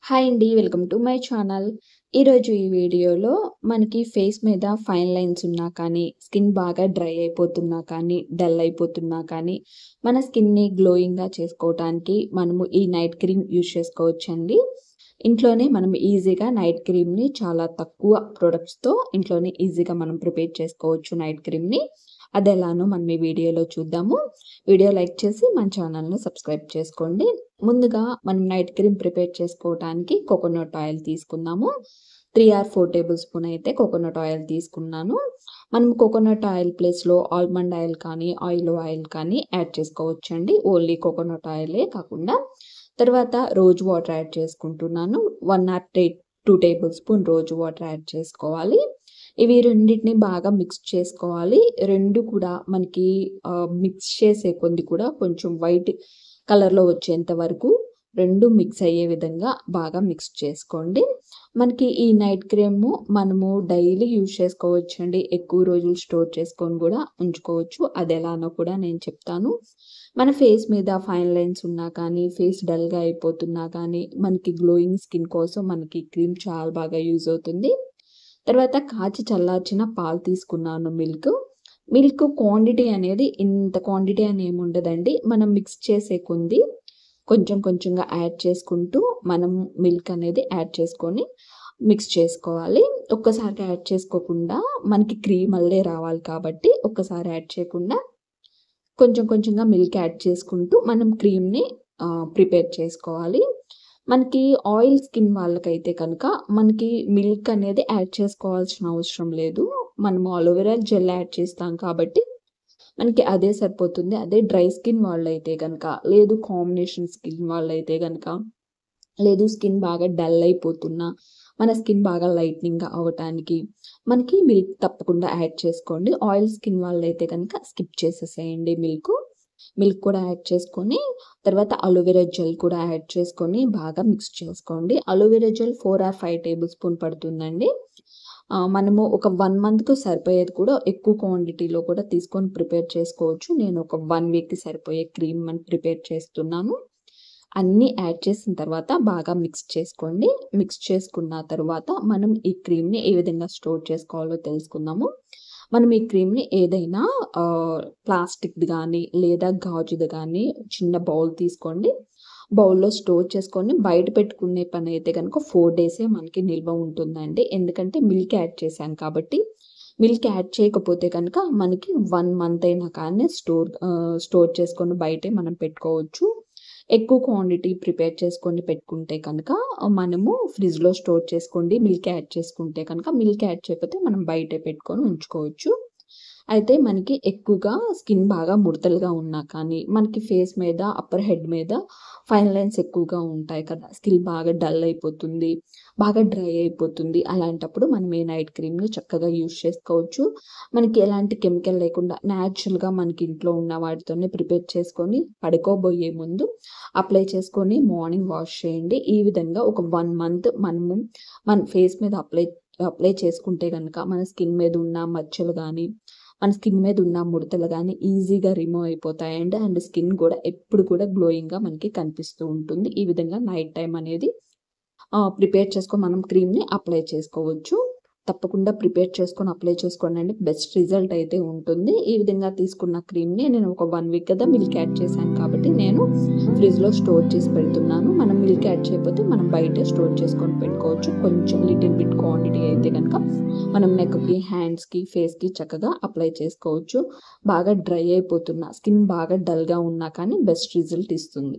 Hi అండి. Welcome to my channel. ఈరోజు ఈ వీడియోలో మనకి ఫేస్ మీద ఫైన్ లైన్స్ ఉన్నా కానీ, స్కిన్ బాగా డ్రై అయిపోతున్నా కానీ, డల్ అయిపోతున్నా కానీ, మన స్కిన్‌ని గ్లోయింగ్‌గా చేసుకోవటానికి మనము ఈ నైట్ క్రీమ్ యూజ్ చేసుకోవచ్చండి. ఇంట్లోనే మనం ఈజీగా నైట్ క్రీమ్‌ని చాలా తక్కువ ప్రొడక్ట్స్‌తో ఇంట్లోనే ఈజీగా మనం ప్రిపేర్ చేసుకోవచ్చు నైట్ క్రీమ్‌ని. అదెలానో మనం ఈ వీడియోలో చూద్దాము. వీడియో లైక్ చేసి మన ఛానల్‌ని సబ్స్క్రైబ్ చేసుకోండి. ముందుగా మనం నైట్ క్రీమ్ ప్రిపేర్ చేసుకోవటానికి కోకోనట్ ఆయిల్ తీసుకుందాము. 3 ఆర్ 4 టేబుల్ స్పూన్ అయితే కోకోనట్ ఆయిల్ తీసుకున్నాను. మనం కోకోనట్ ఆయిల్ ప్లేస్‌లో ఆల్మండ్ ఆయిల్ కానీ, ఆయిల్ కానీ యాడ్ చేసుకోవచ్చండి. ఓన్లీ కోకోనట్ ఆయిలే కాకుండా. తర్వాత రోజ్ వాటర్ యాడ్ చేసుకుంటున్నాను. 1 or 2 table spoon rose water add చేసుకోవాలి. ఇవి రెండిటిని బాగా మిక్స్ చేసుకోవాలి. 2 కూడా మనకి మిక్స్ చేసే కొద్ది కూడా కొంచెం వైట్ కలర్‌లో వచ్చేంత వరకు 2 మిక్స్ అయ్యే విధంగా బాగా మిక్స్ చేసుకోండి. మనకి ఈ నైట్ క్రీము మనము డైలీ యూజ్ చేసుకోవచ్చండి. ఎక్కువ రోజులు స్టోర్ చేసుకొని కూడా ఉంచుకోవచ్చు. అదెలానో కూడా నేను చెప్తాను. మన ఫేస్ మీద ఫైన్ లైన్స్ ఉన్నా కానీ, ఫేస్ డల్‌గా అయిపోతున్నా కానీ, మనకి గ్లోయింగ్ స్కిన్ కోసం మనకి క్రీమ్ చాలా బాగా యూజ్ అవుతుంది. తర్వాత కాచి చల్లార్చిన పాలు తీసుకున్నాను మిల్క్. మిల్క్ క్వాంటిటీ అనేది ఇంత క్వాంటిటీ అని ఏముండదండి. మనం మిక్స్ చేసే కొంది కొంచెం కొంచెంగా యాడ్ చేసుకుంటూ మనం మిల్క్ అనేది యాడ్ చేసుకొని మిక్స్ చేసుకోవాలి. ఒక్కసారి యాడ్ చేసుకోకుండా మనకి క్రీమ్ అల్లే రావాలి కాబట్టి ఒక్కసారి యాడ్ చేయకుండా కొంచెం కొంచెంగా మిల్క్ యాడ్ చేసుకుంటూ మనం క్రీమ్‌ని ప్రిపేర్ చేసుకోవాలి. మనకి ఆయిల్ స్కిన్ వాళ్ళకైతే కనుక మనకి మిల్క్ అనేది యాడ్ చేసుకోవాల్సిన అవసరం లేదు. మనము అలోవెరా జెల్ యాడ్ చేస్తాం కాబట్టి మనకి అదే సరిపోతుంది. అదే డ్రై స్కిన్ వాళ్ళైతే గనక, లేదు కాంబినేషన్ స్కిన్ వాళ్ళైతే గనక, లేదు స్కిన్ బాగా డల్ అయిపోతున్నా, మన స్కిన్ బాగా లైట్నింగ్‌గా అవ్వటానికి మనకి మిల్క్ తప్పకుండా యాడ్ చేసుకోండి. ఆయిల్ స్కిన్ వాళ్ళైతే కనుక స్కిప్ చేసేసేయండి మిల్క్. మిల్క్ కూడా యాడ్ చేసుకొని, తర్వాత అలోవెరా జెల్ కూడా యాడ్ చేసుకొని బాగా మిక్స్ చేసుకోండి. Aloe vera gel 4 or 5 table spoon పడుతుందండి. మనము ఒక 1 మంత్‌కి సరిపోయేది కూడా ఎక్కువ క్వాంటిటీలో కూడా తీసుకొని ప్రిపేర్ చేసుకోవచ్చు. నేను ఒక 1 వీక్‌కి సరిపోయే క్రీమ్ ప్రిపేర్ చేస్తున్నాను. అన్నీ యాడ్ చేసిన తర్వాత బాగా మిక్స్ చేసుకోండి. మిక్స్ చేసుకున్న తర్వాత మనం ఈ క్రీమ్‌ని ఏ విధంగా స్టోర్ చేసుకోవాలో తెలుసుకుందాము. మనం ఈ క్రీమ్‌ని ఏదైనా ప్లాస్టిక్‌ది గానీ, లేదా గాజుది గానీ చిన్న బౌల్ తీసుకోండి. బౌల్‌లో స్టోర్ చేసుకొని బయట పెట్టుకునే పనైతే గనుక 4 డేసే మనకి నిల్వ ఉంటుందండి. ఎందుకంటే మిల్క్ యాడ్ చేశాను కాబట్టి. మిల్క్ యాడ్ చేయకపోతే కనుక మనకి 1 మంత్ అయినా కానీ స్టోర్ చేసుకొని బయటే మనం పెట్టుకోవచ్చు. ఎక్కువ క్వాంటిటీ ప్రిపేర్ చేసుకొని పెట్టుకుంటే కనుక మనము ఫ్రిడ్జ్‌లో స్టోర్ చేసుకోండి. మిల్క్ యాడ్ చేసుకుంటే కనుక మిల్క్ యాడ్ చేయకపోతే మనం బయటే పెట్టుకొని ఉంచుకోవచ్చు. అయితే మనకి ఎక్కువగా స్కిన్ బాగా ముడతలుగా ఉన్నా కానీ, మనకి ఫేస్ మీద, అప్పర్ హెడ్ మీద ఫైన్ లైన్స్ ఎక్కువగా ఉంటాయి కదా! స్కిన్ బాగా డల్ అయిపోతుంది. బాగా డ్రై అయిపోతుంది. అలాంటప్పుడు మనం ఈ నైట్ క్రీమ్‌ని చక్కగా యూజ్ చేసుకోవచ్చు. మనకి ఎలాంటి కెమికల్ లేకుండా నేచురల్‌గా మనకి ఇంట్లో ఉన్న వాటితోనే ప్రిపేర్ చేసుకొని పడుకోబోయే ముందు అప్లై చేసుకొని మార్నింగ్ వాష్ చేయండి. ఈ విధంగా ఒక 1 మంత్ మనము మన ఫేస్ మీద అప్లై చేసుకుంటే గనక మన స్కిన్ మీద ఉన్న మచ్చలు గానీ, మన స్కిన్ మీద ఉన్న ముడతలు గానీ ఈజీగా రిమూవ్ అయిపోతాయండి. అండ్ స్కిన్ కూడా ఎప్పుడు కూడా గ్లోయింగ్‌గా మనకి కనిపిస్తూ ఉంటుంది. ఈ విధంగా నైట్ టైమ్ అనేది ప్రిపేర్ చేసుకొని మనం క్రీమ్‌ని అప్లై చేసుకోవచ్చు. తప్పకుండా ప్రిపేర్ చేసుకొని అప్లై చేసుకోండండి. బెస్ట్ రిజల్ట్ అయితే ఉంటుంది. ఈ విధంగా తీసుకున్న క్రీమ్‌ని నేను ఒక 1 వీక్ కదా మిల్క్ యాడ్ చేశాను కాబట్టి నేను ఫ్రిడ్జ్‌లో స్టోర్ చేసి పెడుతున్నాను. మనం మిల్క్ యాడ్ చేయకపోతే మనం బయటే స్టోర్ చేసుకొని పెట్టుకోవచ్చు. కొంచెం లిటిల్ బిట్ క్వాంటిటీ అయితే గనక మనం నెక్‌కి, హ్యాండ్స్‌కి, ఫేస్‌కి చక్కగా అప్లై చేసుకోవచ్చు. బాగా డ్రై అయిపోతున్న స్కిన్ బాగా డల్‌గా ఉన్నా కానీ బెస్ట్ రిజల్ట్ ఇస్తుంది.